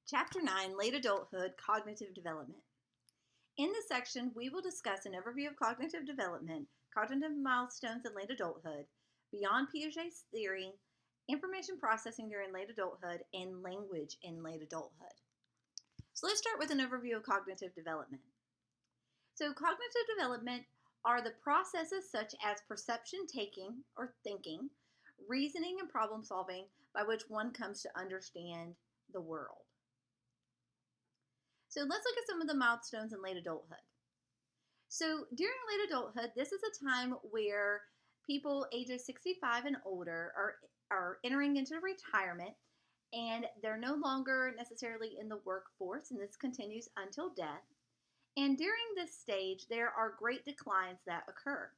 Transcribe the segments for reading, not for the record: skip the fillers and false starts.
Chapter 9, Late Adulthood, Cognitive Development. In this section, we will discuss an overview of cognitive development, cognitive milestones in late adulthood, beyond Piaget's theory, information processing during late adulthood, and language in late adulthood. So let's start with an overview of cognitive development. So cognitive development are the processes such as perception taking or thinking, reasoning and problem solving by which one comes to understand the world. So let's look at some of the milestones in late adulthood. So during late adulthood, this is a time where people ages 65 and older are entering into retirement, and they're no longer necessarily in the workforce, and this continues until death. And during this stage, there are great declines that occur.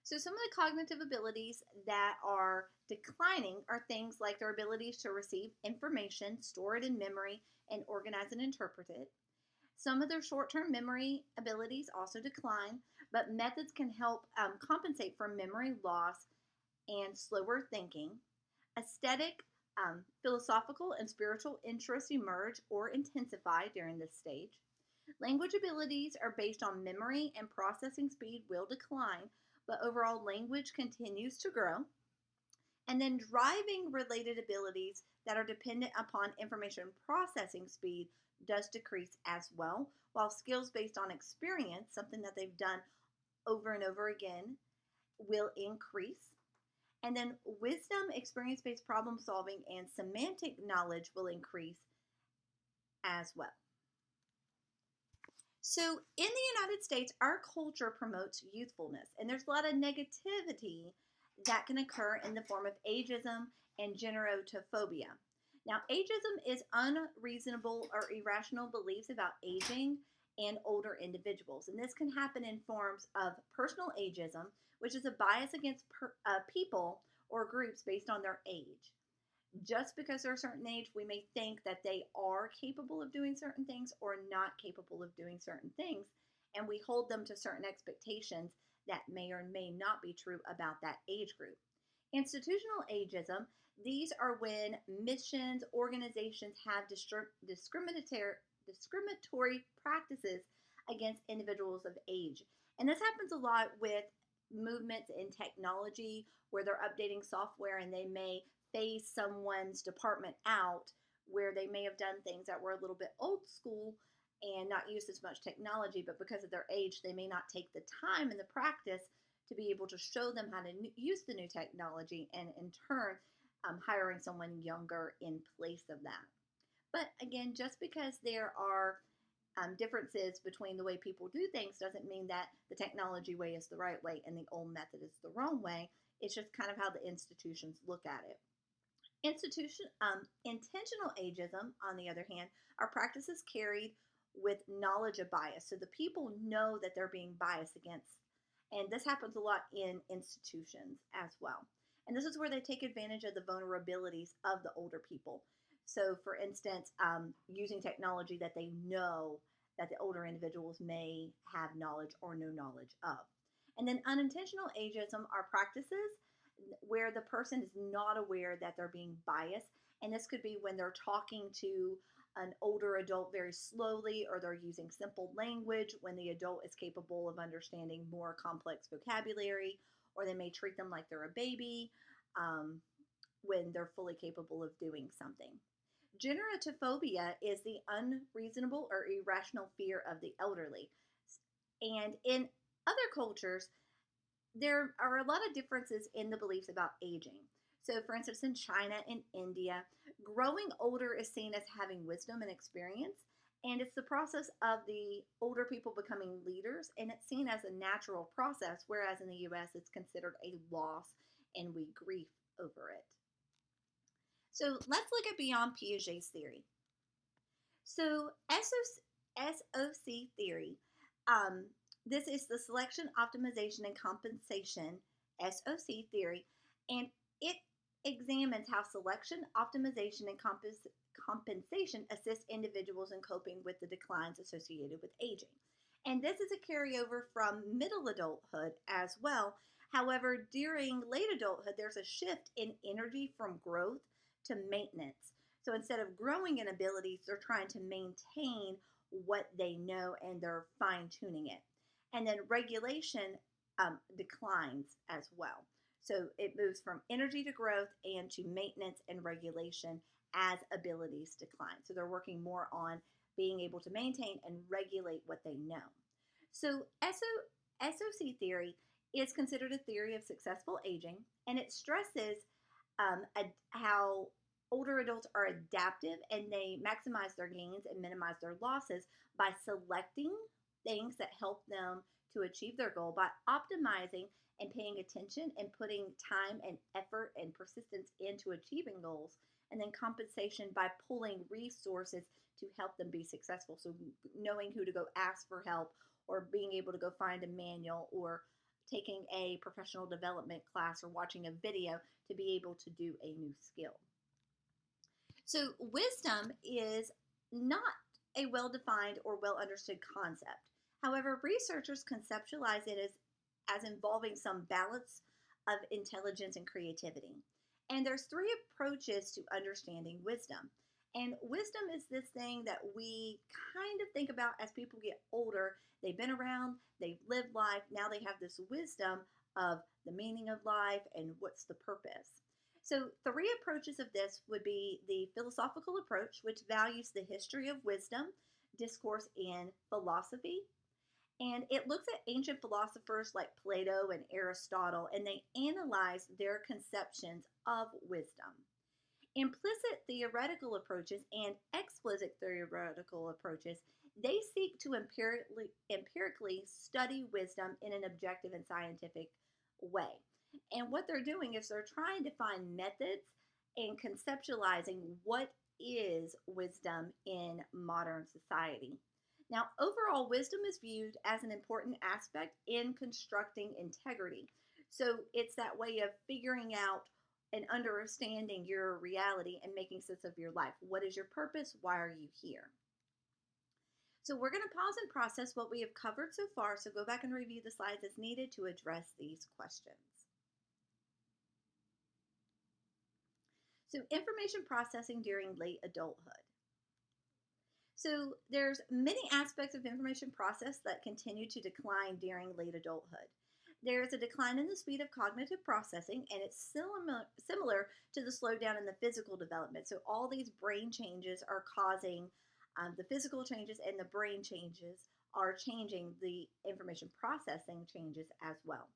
So some of the cognitive abilities that are declining are things like their abilities to receive information, store it in memory, and organize and interpret it. Some of their short-term memory abilities also decline, but methods can help compensate for memory loss and slower thinking. Aesthetic, philosophical, and spiritual interests emerge or intensify during this stage. Language abilities are based on memory, and processing speed will decline, but overall language continues to grow. And then driving related abilities that are dependent upon information processing speed does decrease as well, while skills based on experience, something that they've done over and over again, will increase. And then wisdom, experience-based problem solving, and semantic knowledge will increase as well. So in the United States, our culture promotes youthfulness, and there's a lot of negativity that can occur in the form of ageism and gerontophobia. Now, ageism is unreasonable or irrational beliefs about aging and older individuals. And this can happen in forms of personal ageism, which is a bias against people or groups based on their age. Just because they're a certain age, we may think that they are capable of doing certain things or not capable of doing certain things. And we hold them to certain expectations that may or may not be true about that age group. Institutional ageism, these are when missions, organizations have discriminatory practices against individuals of age. And this happens a lot with movements in technology where they're updating software and they may phase someone's department out where they may have done things that were a little bit old school and not use as much technology, but because of their age, they may not take the time and the practice to be able to show them how to use the new technology, and in turn, hiring someone younger in place of that. But again, just because there are differences between the way people do things doesn't mean that the technology way is the right way and the old method is the wrong way. It's just kind of how the institutions look at it. Intentional ageism, on the other hand, are practices carried with knowledge of bias. So the people know that they're being biased against. And this happens a lot in institutions as well. And this is where they take advantage of the vulnerabilities of the older people. So for instance, using technology that they know that the older individuals may have knowledge or no knowledge of. And then unintentional ageism are practices where the person is not aware that they're being biased. And this could be when they're talking to an older adult very slowly, or they're using simple language when the adult is capable of understanding more complex vocabulary, or they may treat them like they're a baby when they're fully capable of doing something. Gerontophobia is the unreasonable or irrational fear of the elderly. And in other cultures, there are a lot of differences in the beliefs about aging. So for instance, in China and India, growing older is seen as having wisdom and experience, and it's the process of the older people becoming leaders, and it's seen as a natural process, whereas in the US it's considered a loss and we grieve over it. So let's look at beyond Piaget's theory. So SOC theory, this is the selection, optimization, and compensation, SOC theory, and it examines how selection, optimization, and compensation assist individuals in coping with the declines associated with aging. And this is a carryover from middle adulthood as well. However, during late adulthood, there's a shift in energy from growth to maintenance. So instead of growing in abilities, they're trying to maintain what they know and they're fine tuning it. And then regulation declines as well. So it moves from energy to growth and to maintenance and regulation as abilities decline. So they're working more on being able to maintain and regulate what they know. So SOC theory is considered a theory of successful aging, and it stresses how older adults are adaptive and they maximize their gains and minimize their losses by selecting things that help them to achieve their goal, by optimizing and paying attention and putting time and effort and persistence into achieving goals, and then compensation by pulling resources to help them be successful. So knowing who to go ask for help, or being able to go find a manual, or taking a professional development class, or watching a video to be able to do a new skill. So wisdom is not a well-defined or well-understood concept. However, researchers conceptualize it as involving some balance of intelligence and creativity. And there's three approaches to understanding wisdom. And wisdom is this thing that we kind of think about as people get older. They've been around, they've lived life, now they have this wisdom of the meaning of life and what's the purpose. So three approaches of this would be the philosophical approach, which values the history of wisdom, discourse, and philosophy. And it looks at ancient philosophers like Plato and Aristotle, and they analyze their conceptions of wisdom. Implicit theoretical approaches and explicit theoretical approaches, they seek to empirically study wisdom in an objective and scientific way. And what they're doing is they're trying to find methods and conceptualizing what is wisdom in modern society. Now, overall, wisdom is viewed as an important aspect in constructing integrity. So it's that way of figuring out and understanding your reality and making sense of your life. What is your purpose? Why are you here? So we're going to pause and process what we have covered so far. So go back and review the slides as needed to address these questions. So information processing during late adulthood. So there's many aspects of information process that continue to decline during late adulthood. There is a decline in the speed of cognitive processing, and it's similar to the slowdown in the physical development. So all these brain changes are causing the physical changes, and the brain changes are changing the information processing changes as well.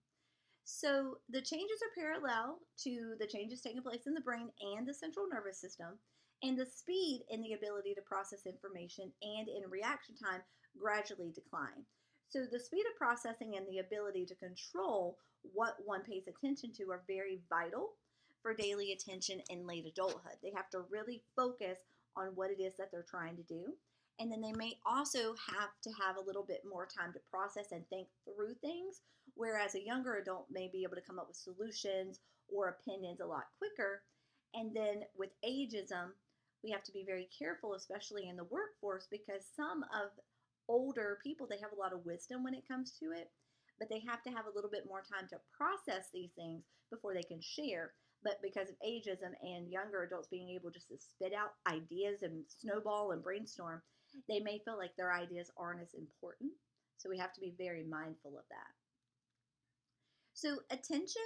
So the changes are parallel to the changes taking place in the brain and the central nervous system, and the speed in the ability to process information and in reaction time gradually decline. So the speed of processing and the ability to control what one pays attention to are very vital for daily attention in late adulthood. They have to really focus on what it is that they're trying to do. And then they may also have to have a little bit more time to process and think through things, whereas a younger adult may be able to come up with solutions or opinions a lot quicker. And then with ageism, we have to be very careful, especially in the workforce, because some of older people, they have a lot of wisdom when it comes to it, but they have to have a little bit more time to process these things before they can share. But because of ageism and younger adults being able just to spit out ideas and snowball and brainstorm, they may feel like their ideas aren't as important. So we have to be very mindful of that. So attention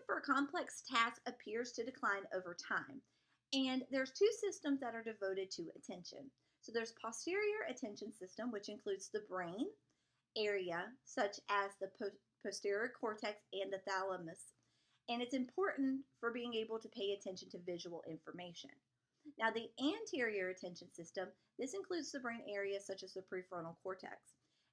for complex tasks appears to decline over time. And there's two systems that are devoted to attention. So there's posterior attention system, which includes the brain area, such as the posterior cortex and the thalamus. And it's important for being able to pay attention to visual information. Now, the anterior attention system, this includes the brain areas such as the prefrontal cortex.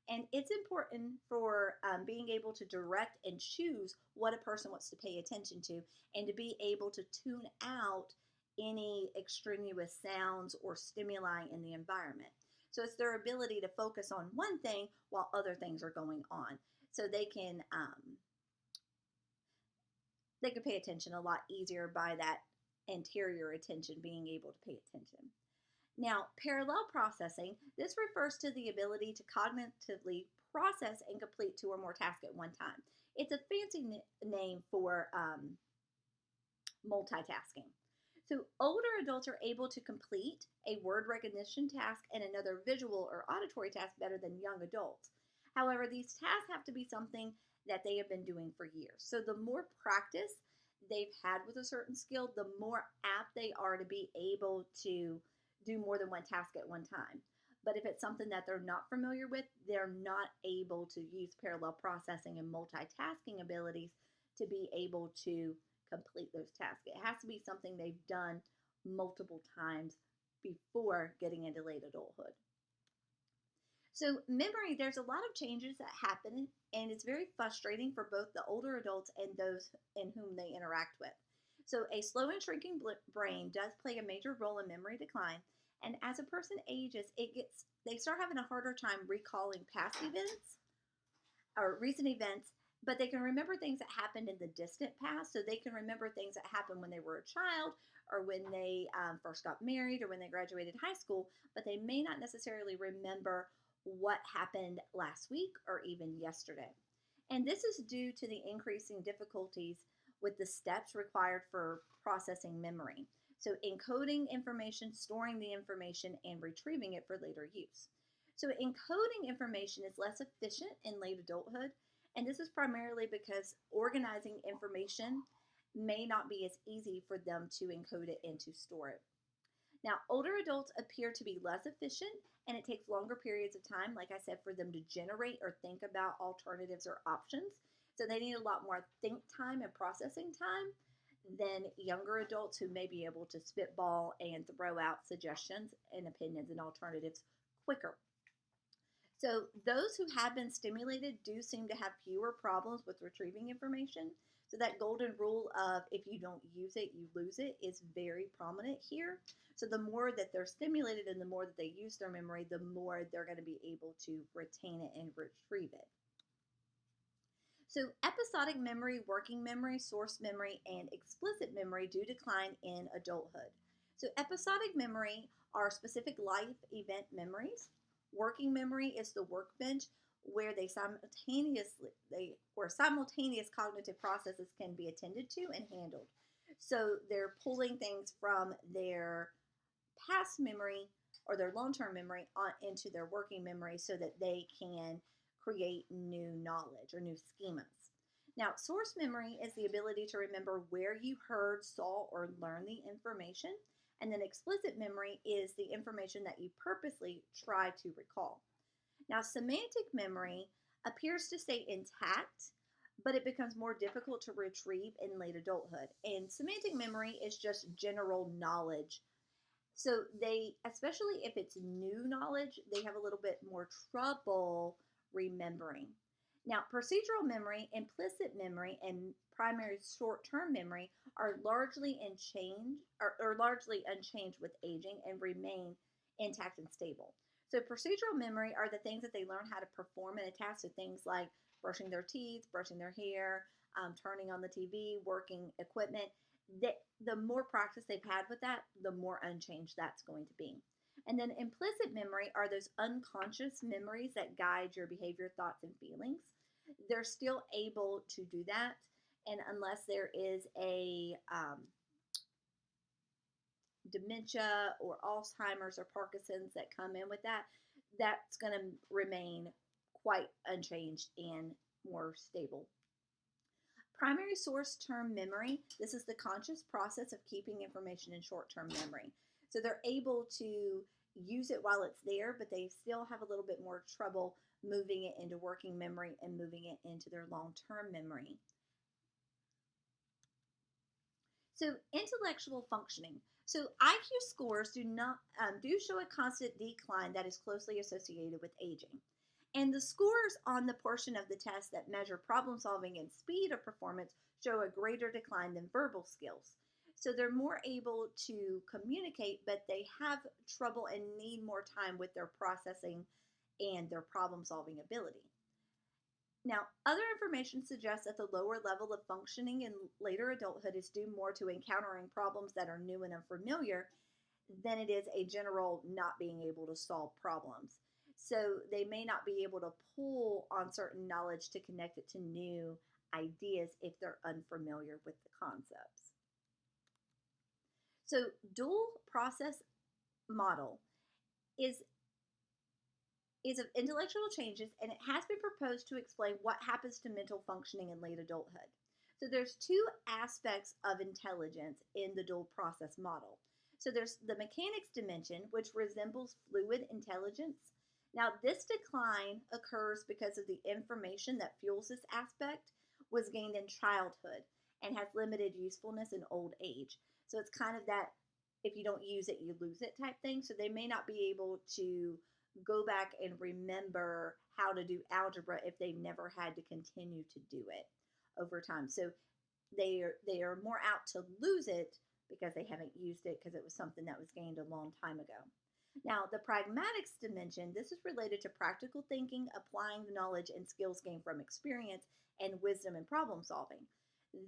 And it's important for being able to direct and choose what a person wants to pay attention to, and to be able to tune out any extraneous sounds or stimuli in the environment. So it's their ability to focus on one thing while other things are going on. So they can pay attention a lot easier by that anterior attention being able to pay attention. Now, parallel processing, this refers to the ability to cognitively process and complete two or more tasks at one time. It's a fancy name for multitasking. So older adults are able to complete a word recognition task and another visual or auditory task better than young adults. However, these tasks have to be something that they have been doing for years. So the more practice they've had with a certain skill, the more apt they are to be able to do more than one task at one time. But if it's something that they're not familiar with, they're not able to use parallel processing and multitasking abilities to be able to complete those tasks. It has to be something they've done multiple times before getting into late adulthood. So, memory, there's a lot of changes that happen, and it's very frustrating for both the older adults and those in whom they interact with. So, a slow and shrinking brain does play a major role in memory decline. And as a person ages, they start having a harder time recalling past events or recent events, but they can remember things that happened in the distant past. So they can remember things that happened when they were a child or when they first got married or when they graduated high school, but they may not necessarily remember what happened last week or even yesterday. And this is due to the increasing difficulties with the steps required for processing memory. So, encoding information, storing the information, and retrieving it for later use. So, encoding information is less efficient in late adulthood, and this is primarily because organizing information may not be as easy for them to encode it and to store it. Now, older adults appear to be less efficient, and it takes longer periods of time, like I said, for them to generate or think about alternatives or options. So, they need a lot more think time and processing time than younger adults who may be able to spitball and throw out suggestions and opinions and alternatives quicker. So, those who have been stimulated do seem to have fewer problems with retrieving information. So, that golden rule of if you don't use it, you lose it is very prominent here. So, the more that they're stimulated and the more that they use their memory, the more they're going to be able to retain it and retrieve it. So, episodic memory, working memory, source memory, and explicit memory do decline in adulthood. So, episodic memory are specific life event memories. Working memory is the workbench where simultaneous cognitive processes can be attended to and handled. So, they're pulling things from their past memory or their long-term memory into their working memory so that they can create new knowledge or new schemas. Now, source memory is the ability to remember where you heard, saw, or learned the information. And then explicit memory is the information that you purposely try to recall. Now, semantic memory appears to stay intact, but it becomes more difficult to retrieve in late adulthood. And semantic memory is just general knowledge. So especially if it's new knowledge, they have a little bit more trouble remembering. Now, procedural memory, implicit memory, and primary short-term memory are largely unchanged with aging and remain intact and stable. So, procedural memory are the things that they learn how to perform in a task. So, things like brushing their teeth, brushing their hair, turning on the TV, working equipment. The more practice they've had with that, the more unchanged that's going to be. And then implicit memory are those unconscious memories that guide your behavior, thoughts, and feelings. They're still able to do that, and unless there is a dementia or Alzheimer's or Parkinson's that come in with that, that's going to remain quite unchanged and more stable. Primary source term memory, this is the conscious process of keeping information in short-term memory. So they're able to use it while it's there, but they still have a little bit more trouble moving it into working memory and moving it into their long-term memory. So intellectual functioning. So IQ scores do show a constant decline that is closely associated with aging. And the scores on the portion of the test that measure problem solving and speed of performance show a greater decline than verbal skills. So they're more able to communicate, but they have trouble and need more time with their processing and their problem solving ability. Now, other information suggests that the lower level of functioning in later adulthood is due more to encountering problems that are new and unfamiliar than it is a general not being able to solve problems. So they may not be able to pull on certain knowledge to connect it to new ideas if they're unfamiliar with the concepts. So, dual process model is of intellectual changes, and it has been proposed to explain what happens to mental functioning in late adulthood. So there's two aspects of intelligence in the dual process model. So there's the mechanics dimension, which resembles fluid intelligence. Now, this decline occurs because of the information that fuels this aspect was gained in childhood and has limited usefulness in old age. So it's kind of that if you don't use it, you lose it type thing. So they may not be able to go back and remember how to do algebra if they've never had to continue to do it over time. So they are more out to lose it because they haven't used it because it was something that was gained a long time ago. Now, the pragmatics dimension, this is related to practical thinking, applying the knowledge and skills gained from experience, and wisdom and problem solving.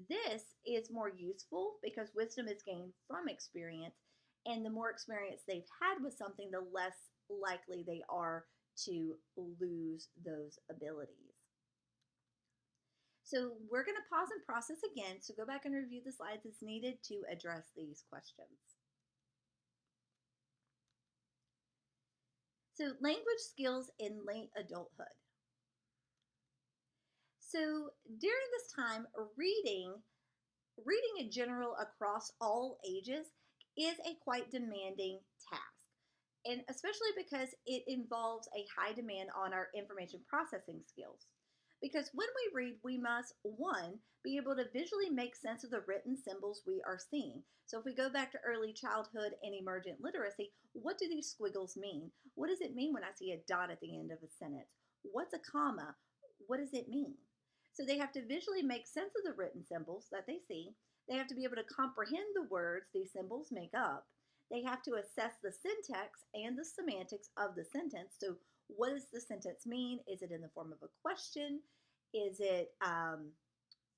This is more useful because wisdom is gained from experience, and the more experience they've had with something, the less likely they are to lose those abilities. So we're going to pause and process again. So go back and review the slides as needed to address these questions. So language skills in late adulthood. So during this time, reading in general across all ages is a quite demanding task, and especially because it involves a high demand on our information processing skills. Because when we read, we must, one, be able to visually make sense of the written symbols we are seeing. So if we go back to early childhood and emergent literacy, what do these squiggles mean? What does it mean when I see a dot at the end of a sentence? What's a comma? What does it mean? So they have to visually make sense of the written symbols that they see. They have to be able to comprehend the words these symbols make up. They have to assess the syntax and the semantics of the sentence. So what does the sentence mean? Is it in the form of a question? Is it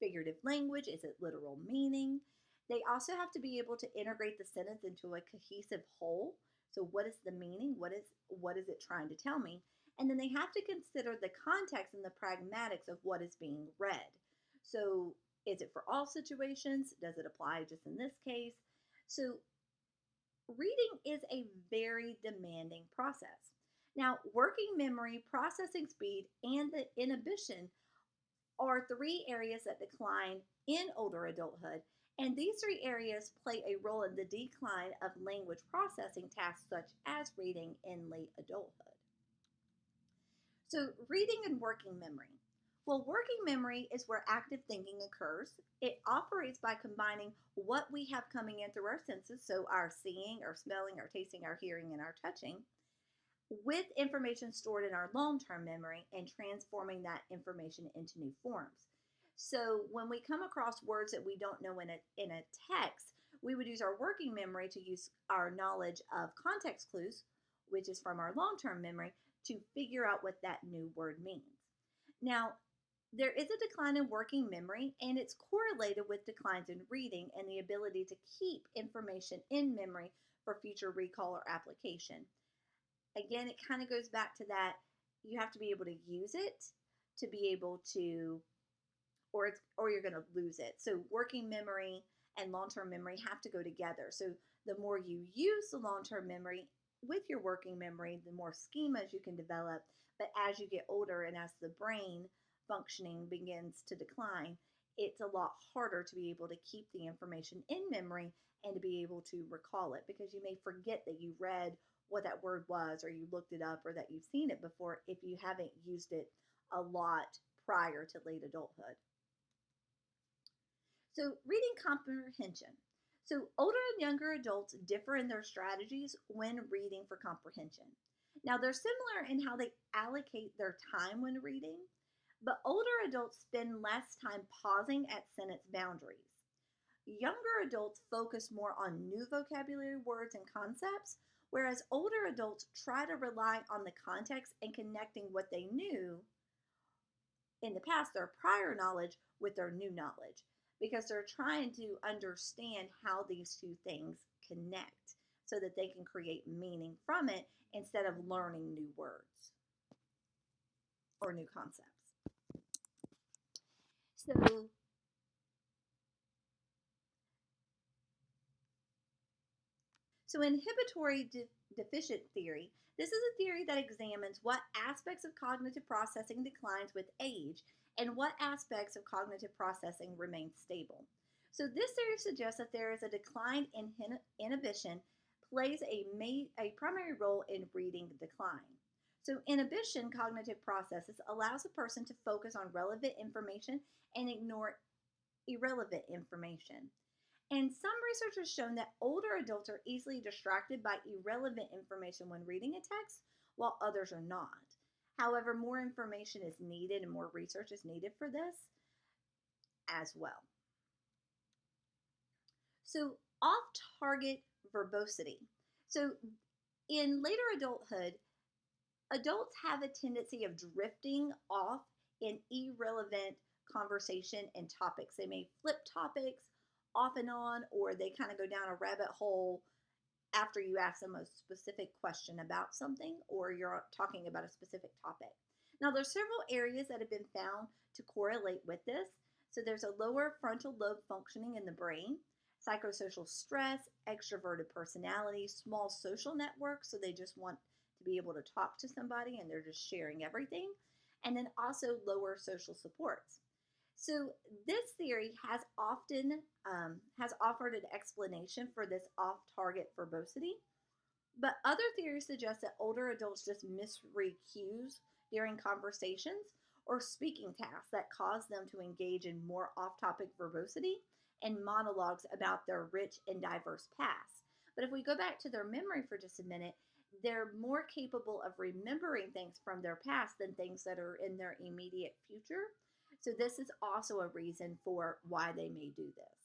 figurative language? Is it literal meaning? They also have to be able to integrate the sentence into a cohesive whole. So what is the meaning? What is it trying to tell me? And then they have to consider the context and the pragmatics of what is being read. So is it for all situations? Does it apply just in this case? So reading is a very demanding process. Now, working memory, processing speed, and the inhibition are three areas that decline in older adulthood, and these three areas play a role in the decline of language processing tasks such as reading in late adulthood. So, reading and working memory. Well, working memory is where active thinking occurs. It operates by combining what we have coming in through our senses, so our seeing, our smelling, our tasting, our hearing, and our touching, with information stored in our long-term memory and transforming that information into new forms. So when we come across words that we don't know in a text, we would use our working memory to use our knowledge of context clues, which is from our long-term memory, to figure out what that new word means. Now, there is a decline in working memory, and it's correlated with declines in reading and the ability to keep information in memory for future recall or application. Again, it kind of goes back to that you have to be able to use it to be able to, or you're going to lose it. So working memory and long-term memory have to go together. So the more you use the long-term memory with your working memory, the more schemas you can develop. But as you get older and as the brain functioning begins to decline, it's a lot harder to be able to keep the information in memory and to be able to recall it, because you may forget that you read what that word was, or you looked it up, or that you've seen it before if you haven't used it a lot prior to late adulthood. So reading comprehension. So older and younger adults differ in their strategies when reading for comprehension. Now they're similar in how they allocate their time when reading, but older adults spend less time pausing at sentence boundaries. Younger adults focus more on new vocabulary words and concepts, whereas older adults try to rely on the context and connecting what they knew in the past, their prior knowledge, with their new knowledge, because they're trying to understand how these two things connect so that they can create meaning from it instead of learning new words or new concepts. So So, inhibitory deficient theory, this is a theory that examines what aspects of cognitive processing declines with age and what aspects of cognitive processing remain stable. So, this theory suggests that there is a decline in inhibition plays a primary role in reading decline. So, inhibition cognitive processes allows a person to focus on relevant information and ignore irrelevant information. And some research has shown that older adults are easily distracted by irrelevant information when reading a text, while others are not. However, more information is needed and more research is needed for this as well. So, off target verbosity. So, in later adulthood, adults have a tendency of drifting off in irrelevant conversation and topics. They may flip topics off and on, or they kind of go down a rabbit hole after you ask them a specific question about something or you're talking about a specific topic. Now, there's several areas that have been found to correlate with this. So there's a lower frontal lobe functioning in the brain, psychosocial stress, extroverted personality, small social networks, so they just want to be able to talk to somebody and they're just sharing everything, and then also lower social supports. So this theory has offered an explanation for this off-target verbosity, but other theories suggest that older adults just misread cues during conversations or speaking tasks that cause them to engage in more off-topic verbosity and monologues about their rich and diverse past. But if we go back to their memory for just a minute, they're more capable of remembering things from their past than things that are in their immediate future. So this is also a reason for why they may do this.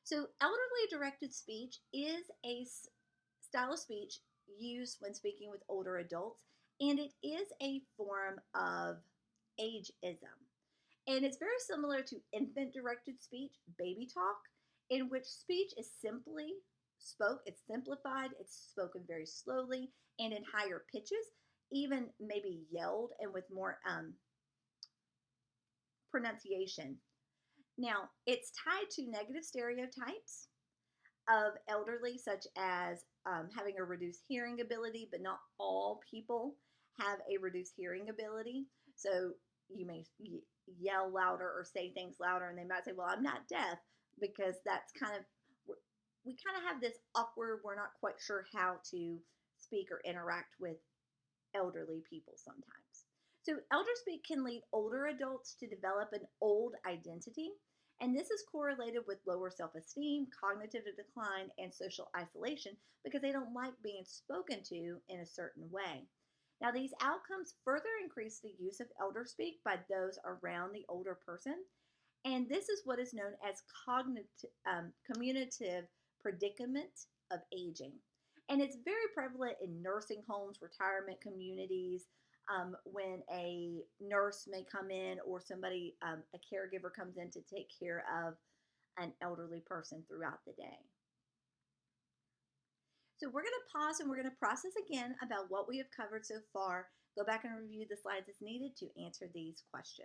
So elderly directed speech is a style of speech used when speaking with older adults, and it is a form of ageism. And it's very similar to infant directed speech, baby talk, in which speech is it's simplified, it's spoken very slowly and in higher pitches, even maybe yelled and with more pronunciation. Now, it's tied to negative stereotypes of elderly, such as having a reduced hearing ability, but not all people have a reduced hearing ability. So you may yell louder or say things louder, and they might say, well, I'm not deaf, because that's we kind of have this awkward, we're not quite sure how to speak or interact with elderly people sometimes. So elder speak can lead older adults to develop an old identity, and this is correlated with lower self-esteem, cognitive decline, and social isolation because they don't like being spoken to in a certain way. Now, these outcomes further increase the use of elder speak by those around the older person, and this is what is known as communicative predicament of aging. And it's very prevalent in nursing homes, retirement communities, when a nurse may come in or a caregiver comes in to take care of an elderly person throughout the day. So we're going to pause and we're going to process again about what we have covered so far. Go back and review the slides as needed to answer these questions.